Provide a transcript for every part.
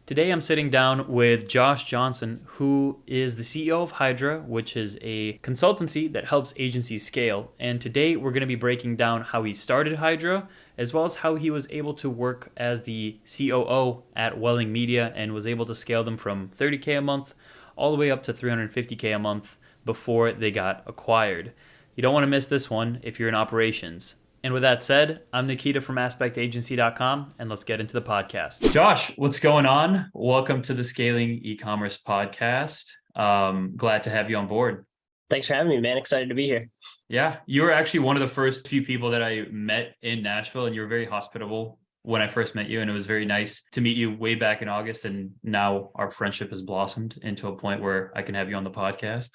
Today I'm sitting down with Josh Johnston, who is the CEO of Hydra, which is a consultancy that helps agencies scale. And today we're going to be breaking down how he started Hydra, as well as how he was able to work as the COO at Welling Media and was able to scale them from $30K a month all the way up to $350K a month before they got acquired. You don't want to miss this one if you're in operations. And with that said, I'm Nikita from aspectagency.com, and let's get into the podcast. Josh, what's going on? Welcome to the Scaling E-commerce podcast. Glad to have you on board. Thanks for having me, man. Excited to be here. Yeah, you were actually one of the first few people that I met in Nashville, and you were very hospitable when I first met you, and it was very nice to meet you way back in August, and now our friendship has blossomed into a point where I can have you on the podcast.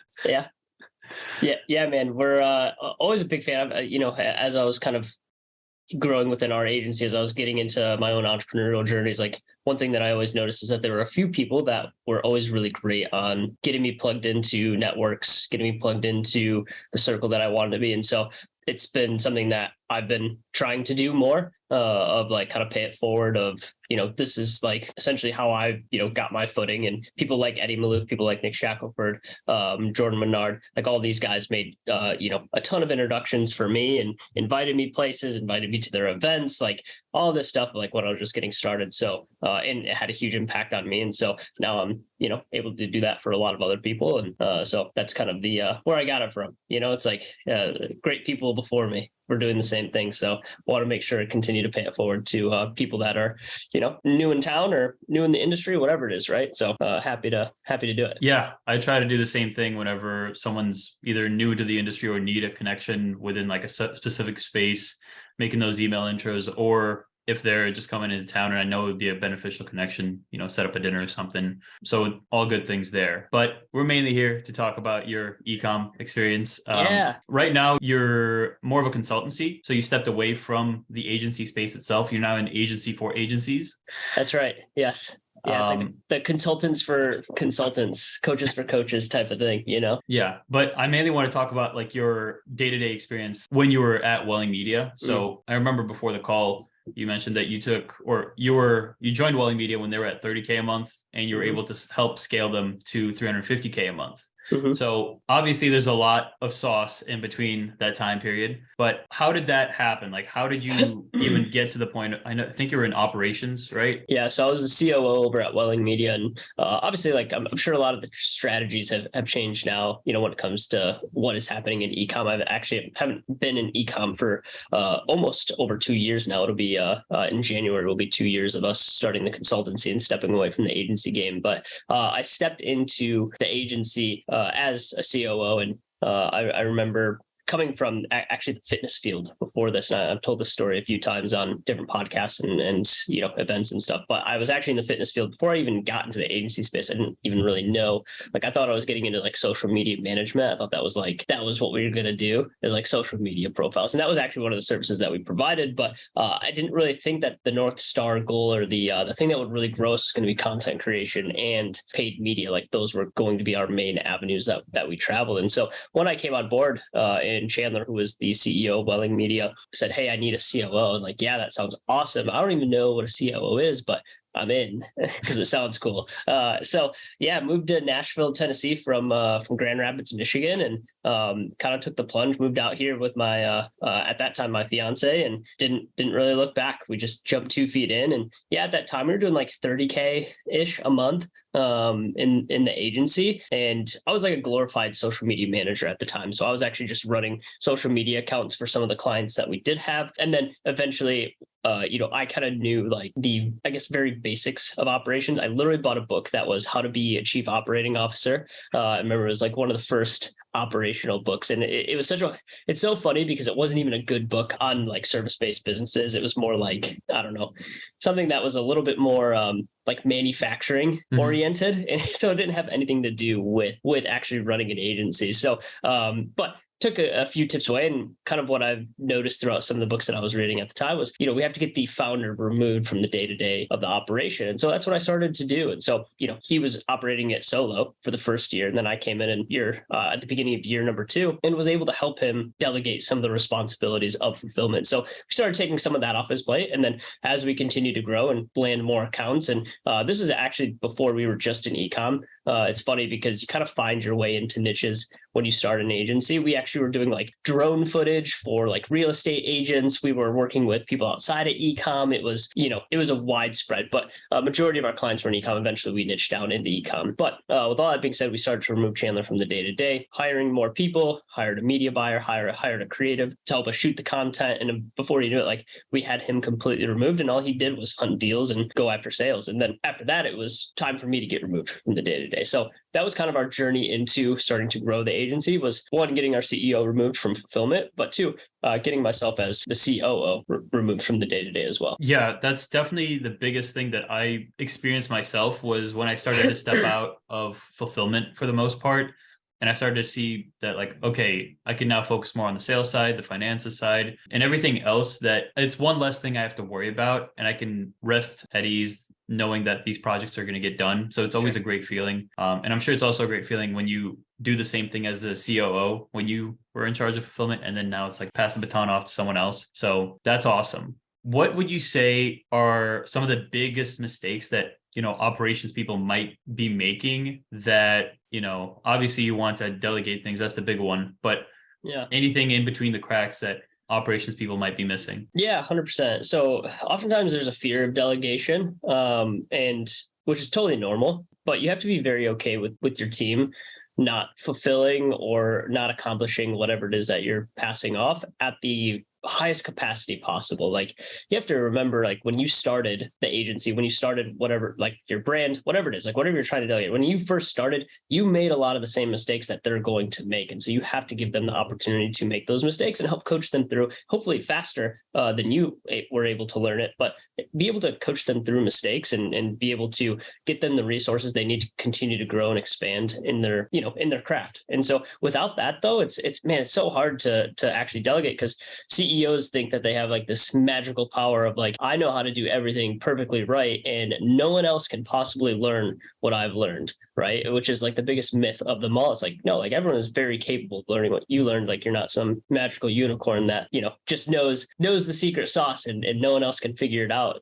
Yeah, man. We're always a big fan of, as I was kind of growing within our agency, as I was getting into my own entrepreneurial journeys, like one thing that I always noticed is that there were a few people that were always really great on getting me plugged into networks, getting me plugged into the circle that I wanted to be. And so it's been something that I've been trying to do more of, like, kind of pay it forward of, this is like essentially how I, got my footing. And people like Eddie Maloof, people like Nick Shackelford, Jordan Menard, like all these guys made, a ton of introductions for me and invited me places, invited me to their events, like all this stuff, like when I was just getting started. So, and it had a huge impact on me. And so now I'm, able to do that for a lot of other people. And so that's kind of the, where I got it from. It's like great people before me were doing the same thing. So want to make sure to continue to pay it forward to people that are, new in town or new in the industry, whatever it is. Right. So happy to do it. Yeah. I try to do the same thing whenever someone's either new to the industry or need a connection within like a specific space, making those email intros, or if they're just coming into town and I know it would be a beneficial connection, set up a dinner or something. So all good things there. But we're mainly here to talk about your e-com experience. Right now, you're more of a consultancy. So you stepped away from the agency space itself. You're now an agency for agencies. That's right. Yes. Yeah, it's like the consultants for consultants, coaches for coaches type of thing, Yeah, but I mainly want to talk about like your day-to-day experience when you were at Welling Media. So I remember before the call, you mentioned that you joined Welling Media when they were at $30K a month, and you were able to help scale them to $350K a month. So obviously there's a lot of sauce in between that time period, but how did that happen? Like, how did you even get to the point? I think you were in operations, right? Yeah. So I was the COO over at Welling Media, and obviously, like, I'm sure a lot of the strategies have changed now, when it comes to what is happening in e-com. Haven't been in e-com for almost over 2 years now. It'll be in January, will be 2 years of us starting the consultancy and stepping away from the agency game. But I stepped into the agency as a COO. And I remember coming from actually the fitness field before this. And I've told this story a few times on different podcasts and events and stuff, but I was actually in the fitness field before I even got into the agency space. I didn't even really know, like, I thought I was getting into like social media management. I thought that was what we were going to do, is like social media profiles. And that was actually one of the services that we provided, but I didn't really think that the North Star goal or the thing that would really grow us is going to be content creation and paid media. Like, those were going to be our main avenues that we traveled. And so when I came on board, and Chandler, who was the CEO of Welling Media, said, "Hey, I need a COO." I was like, "Yeah, that sounds awesome. I don't even know what a COO is, but I'm in because it sounds cool." Moved to Nashville, Tennessee from Grand Rapids, Michigan, and kind of took the plunge. Moved out here with my at that time my fiance, and didn't really look back. We just jumped 2 feet in, and at that time we were doing like $30K ish a month in the agency, and I was like a glorified social media manager at the time. So I was actually just running social media accounts for some of the clients that we did have, and then eventually, I kind of knew like the, I guess, very basics of operations. I literally bought a book that was How to Be a Chief Operating Officer. I remember it was like one of the first operational books, and it was it's so funny because it wasn't even a good book on like service-based businesses. It was more like, I don't know, something that was a little bit more like manufacturing oriented, and so it didn't have anything to do with actually running an agency. So but took a few tips away. And kind of what I've noticed throughout some of the books that I was reading at the time was, we have to get the founder removed from the day-to-day of the operation. And so that's what I started to do. And so, he was operating it solo for the first year. And then I came in at the beginning of year number 2 and was able to help him delegate some of the responsibilities of fulfillment. So we started taking some of that off his plate. And then as we continue to grow and land more accounts, and this is actually before we were just in e-com. It's funny because you kind of find your way into niches when you start an agency. We actually were doing like drone footage for like real estate agents. We were working with people outside of e-com. It was, it was a widespread, but a majority of our clients were in e-com. Eventually we niched down into e-com. But with all that being said, we started to remove Chandler from the day-to-day, hiring more people, hired a media buyer, hired a creative to help us shoot the content. And before you knew it, like we had him completely removed, and all he did was hunt deals and go after sales. And then after that, it was time for me to get removed from the day-to-day. So that was kind of our journey into starting to grow the agency, was one, getting our CEO removed from fulfillment, but two, getting myself as the COO removed from the day-to-day as well. Yeah, that's definitely the biggest thing that I experienced myself, was when I started to step out of fulfillment for the most part. And I started to see that, like, okay, I can now focus more on the sales side, the finances side, and everything else, that it's one less thing I have to worry about. And I can rest at ease knowing that these projects are going to get done. So it's always a great feeling. And I'm sure it's also a great feeling when you do the same thing as a COO when you were in charge of fulfillment. And then now it's like pass the baton off to someone else. So that's awesome. What would you say are some of the biggest mistakes that, operations people might be making that, obviously you want to delegate things, that's the big one, but anything in between the cracks that operations people might be missing? Yeah, 100%. So oftentimes there's a fear of delegation, and which is totally normal, but you have to be very okay with your team not fulfilling or not accomplishing whatever it is that you're passing off at the highest capacity possible. Like, you have to remember, like, when you started the agency, when you started whatever, like your brand, whatever it is, like whatever you're trying to delegate, when you first started, you made a lot of the same mistakes that they're going to make. And so you have to give them the opportunity to make those mistakes and help coach them through, hopefully faster than you were able to learn it, but be able to coach them through mistakes and be able to get them the resources they need to continue to grow and expand in their, in their craft. And so without that though, it's so hard to actually delegate, because CEOs think that they have like this magical power of like, I know how to do everything perfectly right, and no one else can possibly learn what I've learned, right? Which is like the biggest myth of them all. It's like, no, like everyone is very capable of learning what you learned. Like, you're not some magical unicorn that, just knows the secret sauce and no one else can figure it out.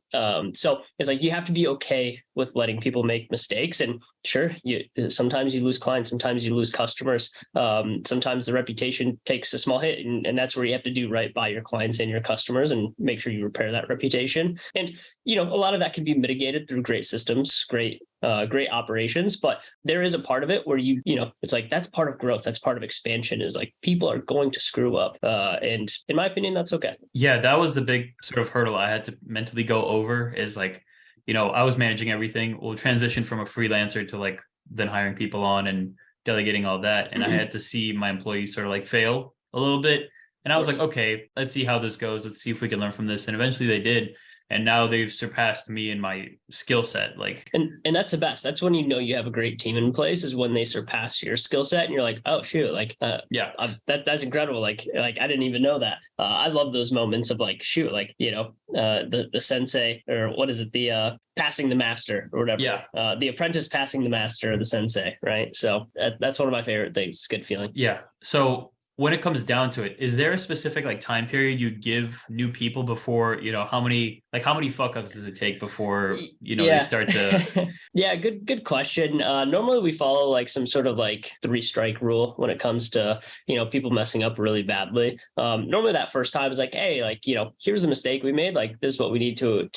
So it's like, you have to be okay with letting people make mistakes. And sure, sometimes you lose clients, sometimes you lose customers, sometimes the reputation takes a small hit, and that's where you have to do right by your clients and your customers and make sure you repair that reputation. And a lot of that can be mitigated through great systems, great operations, but there is a part of it where it's like, that's part of growth, that's part of expansion, is like, people are going to screw up, and in my opinion, that's okay. Yeah, that was the big sort of hurdle I had to mentally go over, is like, I was managing everything. We'll transition from a freelancer to like then hiring people on and delegating all that. And I had to see my employees sort of like fail a little bit. And I was like, okay, let's see how this goes. Let's see if we can learn from this. And eventually they did. And now they've surpassed me in my skill set. Like, and that's the best. That's when you have a great team in place, is when they surpass your skill set, and you're like, oh shoot, like, that's incredible. Like I didn't even know that. I love those moments of like, shoot, like, the sensei, or what is it, the passing the master or whatever. Yeah. The apprentice passing the master, or the sensei, right? So that's one of my favorite things. Good feeling. Yeah. So when it comes down to it, is there a specific like time period you give new people before, how many fuck ups does it take before, they start to? Yeah, good question. Normally we follow like some sort of like 3-strike rule when it comes to, people messing up really badly. Normally that first time is like, hey, like, here's the mistake we made. Like, this is what we need to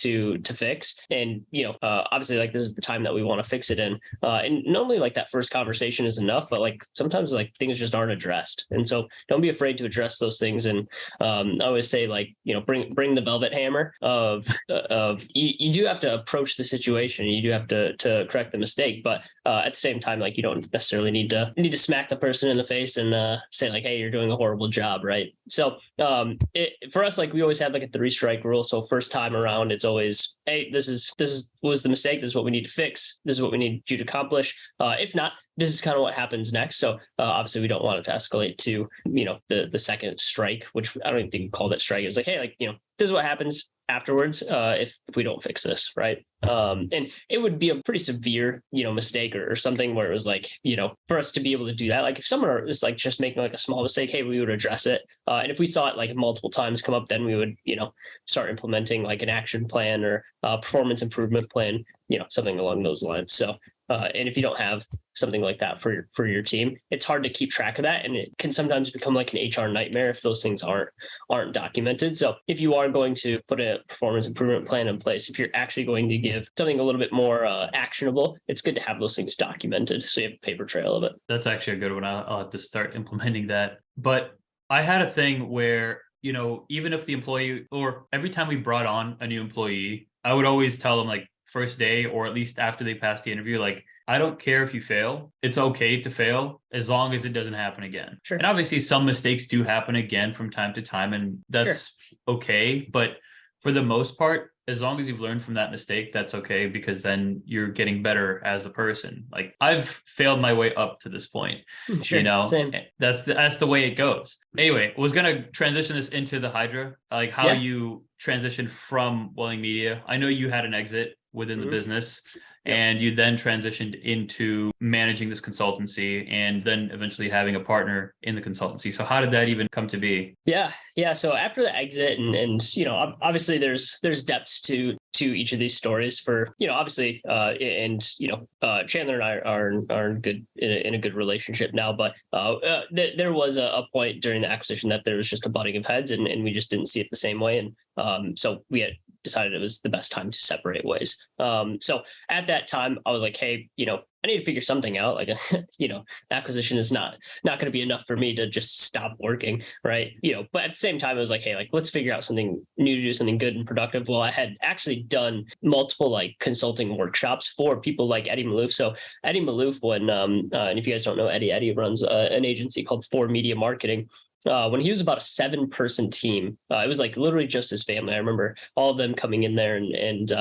fix. And, obviously like, this is the time that we want to fix it in. And normally like that first conversation is enough, but like sometimes like things just aren't addressed. And so don't be afraid to address those things. And I always say, like, bring the velvet hammer of you do have to approach the situation. You do have to correct the mistake, but at the same time, like, you don't necessarily need to smack the person in the face and say like, hey, you're doing a horrible job, right? So for us, like, we always have like a 3-strike rule. So first time around, it's always, hey, this was the mistake. This is what we need to fix. This is what we need you to accomplish. If not, this is kind of what happens next. So obviously we don't want it to escalate to, the second strike, which I don't even think we called it strike. It was like, hey, like, this is what happens afterwards if we don't fix this, right? And it would be a pretty severe, mistake or something where it was like, for us to be able to do that, like if someone is like just making like a small mistake, hey, we would address it. And if we saw it like multiple times come up, then we would, start implementing like an action plan or performance improvement plan, something along those lines. So and if you don't have something like that for your team, it's hard to keep track of that, and it can sometimes become like an HR nightmare if those things aren't documented. So if you are going to put a performance improvement plan in place, if you're actually going to give something a little bit more actionable, it's good to have those things documented so you have a paper trail of it. That's actually a good one. I'll have to start implementing that. But I had a thing where, even if the employee, or every time we brought on a new employee, I would always tell them like first day, or at least after they pass the interview, like, I don't care if you fail. It's okay to fail as long as it doesn't happen again. Sure. And obviously some mistakes do happen again from time to time, and that's okay. But for the most part, as long as you've learned from that mistake, that's okay, because then you're getting better as a person. Like, I've failed my way up to this point, Sure. Same. That's the way it goes. Anyway, I was going to transition this into the Hydra, like how you transitioned from Welling Media. I know you had an exit within the business, and you then transitioned into managing this consultancy and then eventually having a partner in the consultancy. So how did that even come to be? Yeah. So after the exit and obviously there's depths to each of these stories for, obviously, Chandler and I are in a good relationship now, but there was a point during the acquisition that there was just a butting of heads, and we just didn't see it the same way. And so we had decided it was the best time to separate ways. So at that time, I was like, hey, I need to figure something out. Like, acquisition is not going to be enough for me to just stop working, right? But at the same time, I was like, hey, like, let's figure out something new to do, something good and productive. Well, I had actually done multiple like consulting workshops for people like Eddie Maloof. So Eddie Maloof, and if you guys don't know Eddie runs an agency called For Media Marketing. When he was about a 7-person team, it was like literally just his family. I remember all of them coming in there and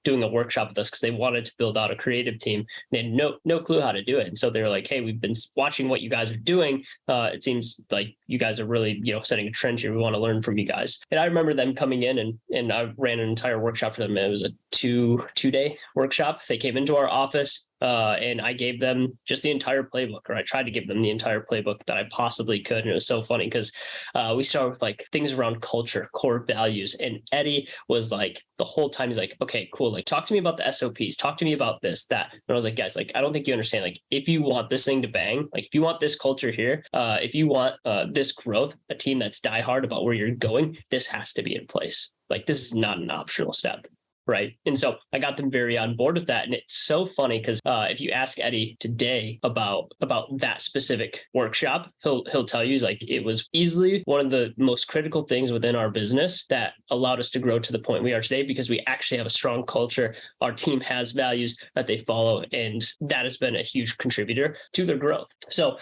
doing a workshop with us because they wanted to build out a creative team. They had no clue how to do it. And so they were like, hey, we've been watching what you guys are doing. It seems like you guys are really, setting a trend here. We want to learn from you guys. And I remember them coming in and I ran an entire workshop for them. It was a two-day workshop. They came into our office and I gave them just the entire playbook, or I tried to give them the entire playbook that I possibly could. And it was so funny because we started with like things around culture, core values. And Eddie was like, the whole time he's like, okay, cool. Like, talk to me about the SOPs, talk to me about this, that. And I was like, guys, like, I don't think you understand. Like, if you want this thing to bang, like if you want this culture here, if you want this growth, a team that's diehard about where you're going, this has to be in place. Like, this is not an optional step. Right. And so I got them very on board with that. And it's so funny because if you ask Eddie today about that specific workshop, he'll tell you, he's like, it was easily one of the most critical things within our business that allowed us to grow to the point we are today, because we actually have a strong culture. Our team has values that they follow, and that has been a huge contributor to their growth. So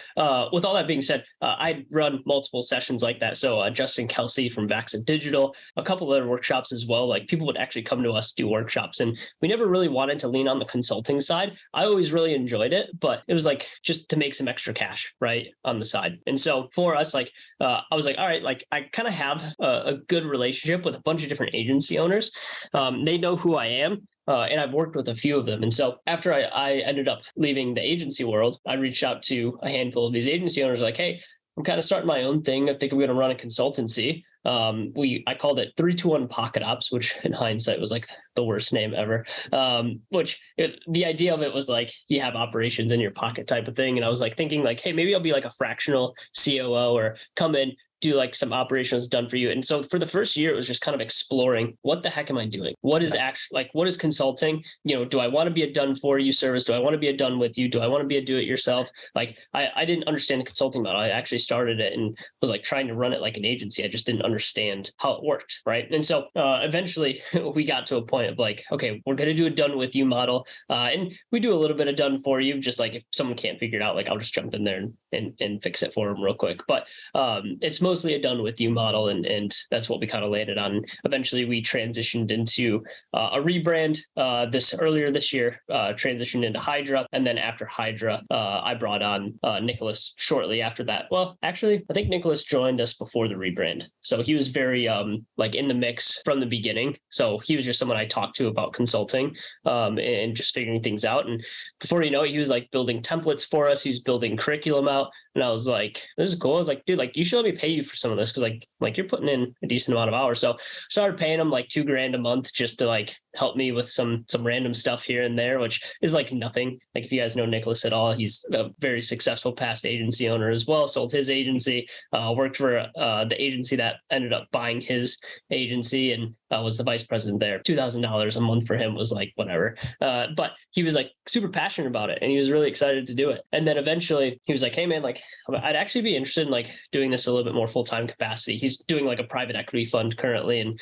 with all that being said, I run multiple sessions like that. So Justin Kelsey from Vaxa Digital, a couple of other workshops as well. Like, people would actually come to us, do workshops, and we never really wanted to lean on the consulting side. I always really enjoyed it, but it was like just to make some extra cash, right, on the side. And so for us, like, I was like, all right, like, I kind of have a good relationship with a bunch of different agency owners. They know who I am. And I've worked with a few of them. And so after I ended up leaving the agency world, I reached out to a handful of these agency owners like, hey, I'm kind of starting my own thing. I think I'm going to run a consultancy. I called it 321 Pocket Ops, which in hindsight was like the worst name ever. The idea of it was like, you have operations in your pocket type of thing. And I was like thinking like, hey, maybe I'll be like a fractional COO or come in, do like some operations done for you. And so for the first year, it was just kind of exploring, what the heck am I doing? What is actually, like, what is consulting? Do I want to be a done for you service? Do I want to be a done with you? Do I want to be a do it yourself? Like, I didn't understand the consulting model. I actually started it and was like trying to run it like an agency. I just didn't understand how it worked. Right. And so eventually we got to a point of like, okay, we're going to do a done with you model. And we do a little bit of done for you. Just like if someone can't figure it out, like I'll just jump in there and fix it for them real quick. But it's mostly a done with you model, and that's what we kind of landed on. Eventually, we transitioned into a rebrand earlier this year, transitioned into Hydra, and then after Hydra, I brought on Nicholas shortly after that. Well, actually, I think Nicholas joined us before the rebrand, so he was very like in the mix from the beginning. So he was just someone I talked to about consulting and just figuring things out. And before you know it, he was like building templates for us. He was building curriculum out. And I was like, this is cool. I was like, dude, like you should let me pay you for some of this, because like you're putting in a decent amount of hours. So started paying him like $2,000 a month just to like help me with some random stuff here and there, which is like nothing. Like if you guys know Nicholas at all, he's a very successful past agency owner as well. Sold his agency, worked for the agency that ended up buying his agency, and was the vice president there. $2,000 a month for him was like whatever. But he was like super passionate about it, and he was really excited to do it. And then eventually he was like, hey man, like I'd actually be interested in like doing this a little bit more full-time capacity. He's doing like a private equity fund currently, and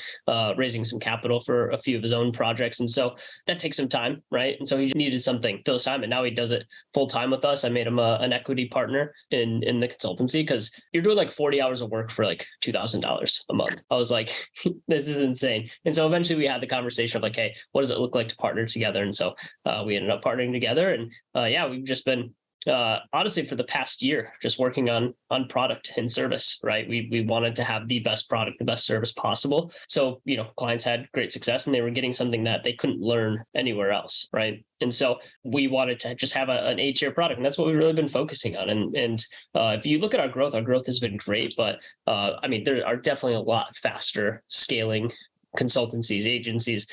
raising some capital for a few of his own projects. And so that takes some time, right? And so he needed something to fill his time, and now he does it full-time with us. I made him an equity partner in the consultancy, because you're doing like 40 hours of work for like $2,000 a month. I was like, this is insane. And so eventually we had the conversation of like, hey, what does it look like to partner together? And so we ended up partnering together, and yeah, we've just been honestly for the past year just working on product and service, right? We wanted to have the best product, the best service possible. So, you know, clients had great success, and they were getting something that they couldn't learn anywhere else, right? And so we wanted to just have an A-tier product, and that's what we've really been focusing on. And if you look at our growth has been great, but I mean, there are definitely a lot faster scaling consultancies, agencies,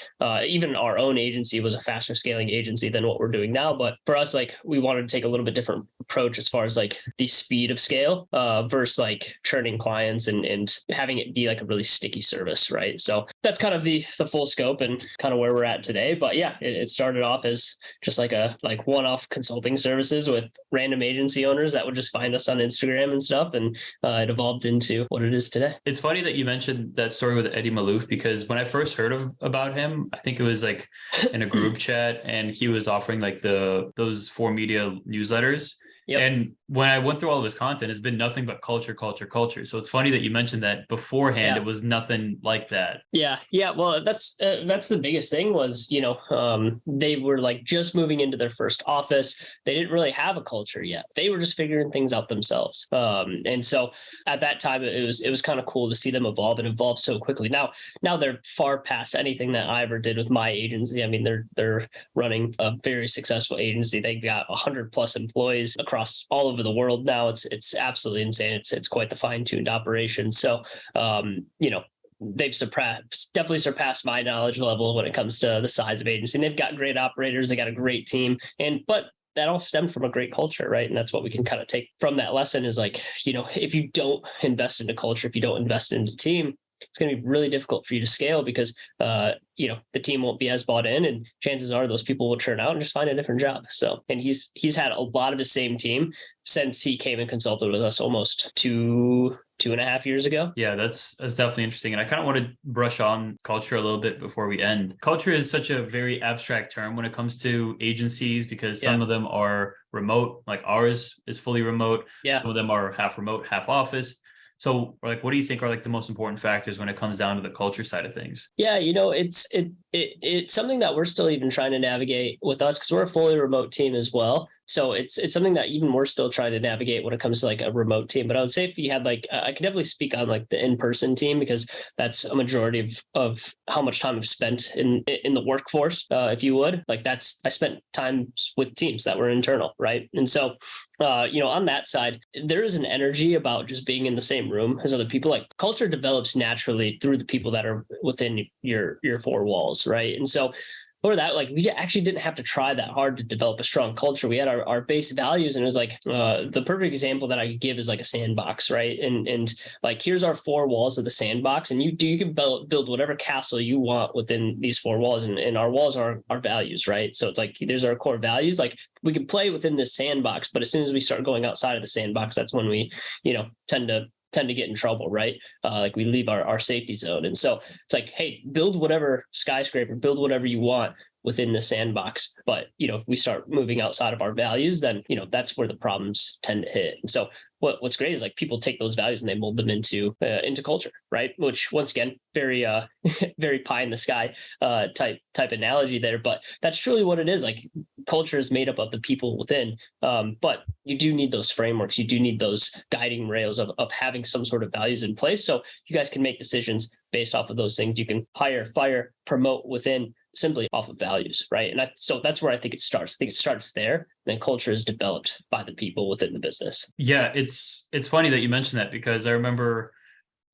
even our own agency was a faster scaling agency than what we're doing now. But for us, like we wanted to take a little bit different approach as far as like the speed of scale versus like churning clients and having it be like a really sticky service, right? So that's kind of the full scope and kind of where we're at today. But yeah, it started off as just like one-off consulting services with random agency owners that would just find us on Instagram and stuff, and it evolved into what it is today. It's funny that you mentioned that story with Eddie Maloof, because when I first heard about him, I think it was like in a group chat, and he was offering like those 4Media newsletters. Yep. And when I went through all of his content, it's been nothing but culture. So it's funny that you mentioned that beforehand, It was nothing like that. Yeah. Well, that's the biggest thing was, you know, they were like just moving into their first office. They didn't really have a culture yet. They were just figuring things out themselves. And so at that time, it was kind of cool to see them evolve so quickly. Now they're far past anything that I ever did with my agency. I mean, they're running a very successful agency. They got 100+ employees across all over the world now. It's absolutely insane. It's quite the fine-tuned operation. So you know, they've definitely surpassed my knowledge level when it comes to the size of agency. And they've got great operators, they got a great team, but that all stemmed from a great culture, right? And that's what we can kind of take from that lesson is like, you know, if you don't invest into culture, if you don't invest into team, it's going to be really difficult for you to scale, because you know, the team won't be as bought in, and chances are those people will churn out and just find a different job. So, and he's had a lot of the same team since he came and consulted with us almost 2.5 years ago. Yeah, that's definitely interesting. And I kind of want to brush on culture a little bit before we end. Culture is such a very abstract term when it comes to agencies, because some of them are remote, like ours is fully remote. Some of them are half remote, half office. So like, what do you think are like the most important factors when it comes down to the culture side of things? Yeah, you know, it's something that we're still even trying to navigate with us, because we're a fully remote team as well. So it's something that even we're still trying to navigate when it comes to like a remote team. But I would say if you had like, I can definitely speak on like the in-person team, because that's a majority of how much time I've spent in the workforce. If you would, like I spent time with teams that were internal, right? And so, you know, on that side, there is an energy about just being in the same room as other people. Like culture develops naturally through the people that are within your four walls, right? And so for that, like we actually didn't have to try that hard to develop a strong culture. We had our base values, and it was like the perfect example that I could give is like a sandbox, right? And like here's our four walls of the sandbox, and you can build whatever castle you want within these four walls, and our walls are our values, right? So it's like there's our core values. Like we can play within this sandbox, but as soon as we start going outside of the sandbox, that's when we, you know, tend to get in trouble, right? Like we leave our safety zone. And so it's like, hey, build whatever skyscraper, build whatever you want, within the sandbox. But, if we start moving outside of our values, then, that's where the problems tend to hit. And so what's great is like people take those values and they mold them into culture, right? Which once again, very very pie in the sky type analogy there, but that's truly what it is. Like culture is made up of the people within, but you do need those frameworks. You do need those guiding rails of having some sort of values in place, so you guys can make decisions based off of those things. You can hire, fire, promote within simply off of values, right? And so that's where I think it starts. I think it starts there, and then culture is developed by the people within the business. Yeah, it's funny that you mentioned that, because I remember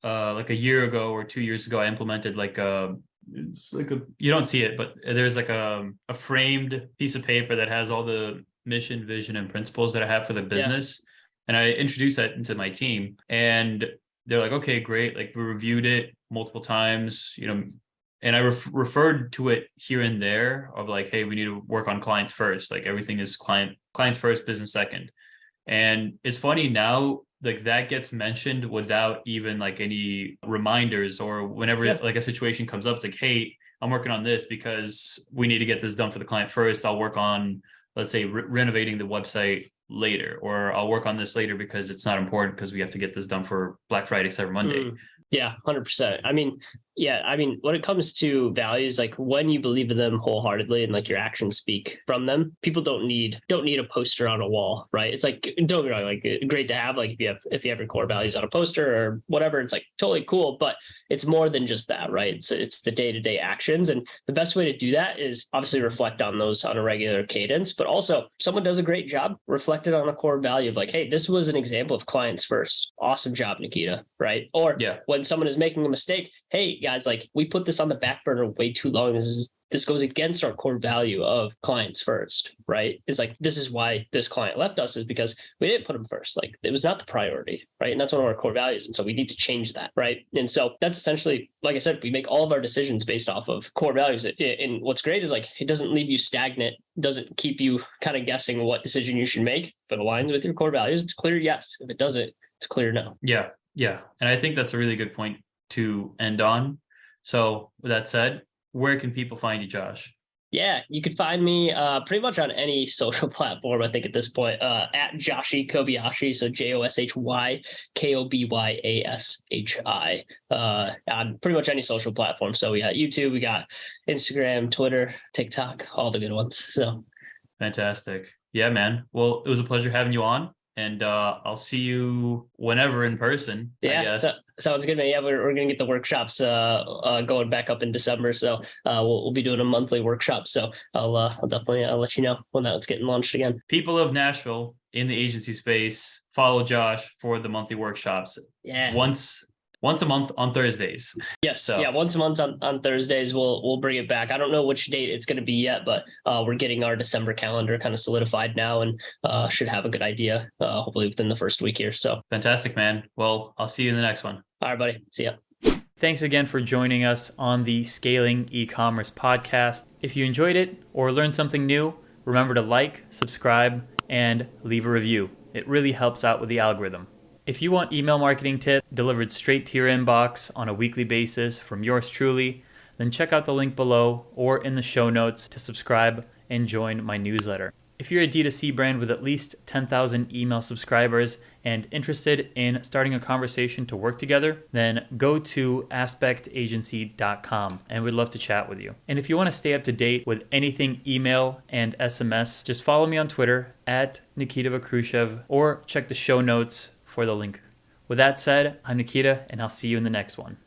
like a year ago or 2 years ago, I implemented you don't see it, but there's like a framed piece of paper that has all the mission, vision, and principles that I have for the business. Yeah. And I introduced that into my team, and they're like, okay, great. Like we reviewed it multiple times, and I referred to it here and there of like, hey, we need to work on clients first. Like everything is clients first, business second. And it's funny now, like that gets mentioned without even like any reminders, or whenever like a situation comes up, it's like, hey, I'm working on this because we need to get this done for the client first. I'll work on, let's say, renovating the website later, or I'll work on this later because it's not important because we have to get this done for Black Friday, Cyber Monday. Yeah, 100%. I mean, when it comes to values, like when you believe in them wholeheartedly and like your actions speak from them, people don't need a poster on a wall, right? It's like, don't get me wrong, like great to have, like if you have your core values on a poster or whatever, it's like totally cool, but it's more than just that, right? It's the day-to-day actions. And the best way to do that is obviously reflect on those on a regular cadence, but also if someone does a great job, reflect it on a core value of like, hey, this was an example of clients first. Awesome job, Nikita, right? Or when someone is making a mistake, hey guys, like we put this on the back burner way too long. This goes against our core value of clients first, right? It's like, this is why this client left us, is because we didn't put them first. Like it was not the priority, right? And that's one of our core values. And so we need to change that, right? And so that's essentially, like I said, we make all of our decisions based off of core values. And what's great is like, it doesn't leave you stagnant, doesn't keep you kind of guessing what decision you should make. If it aligns with your core values, it's clear yes. If it doesn't, it's clear no. Yeah. And I think that's a really good point to end on. So with that said, where can people find you, Josh? Yeah, you can find me pretty much on any social platform, I think at this point, at Joshi Kobayashi. So JOSHY KOBYASHI on pretty much any social platform. So we got YouTube, we got Instagram, Twitter, TikTok, all the good ones. So fantastic. Yeah, man. Well, it was a pleasure having you on. And I'll see you whenever in person, I guess. Sounds good, man. Yeah, we're going to get the workshops going back up in December. So we'll be doing a monthly workshop. So I'll definitely let you know when that's getting launched again. People of Nashville in the agency space, follow Josh for the monthly workshops. Yeah. Once a month on Thursdays. Yes. So. Yeah. Once a month on Thursdays, we'll bring it back. I don't know which date it's going to be yet, but we're getting our December calendar kind of solidified now, and should have a good idea hopefully within the first week here. So fantastic, man. Well, I'll see you in the next one. All right, buddy. See ya. Thanks again for joining us on the Scaling E-commerce podcast. If you enjoyed it or learned something new, remember to like, subscribe, and leave a review. It really helps out with the algorithm. If you want email marketing tips delivered straight to your inbox on a weekly basis from yours truly, then check out the link below or in the show notes to subscribe and join my newsletter. If you're a D2C brand with at least 10,000 email subscribers and interested in starting a conversation to work together, then go to aspectagency.com and we'd love to chat with you. And if you want to stay up to date with anything email and SMS, just follow me on Twitter at Nikita Vakrushev or check the show notes for the link. With that said, I'm Nikita, and I'll see you in the next one.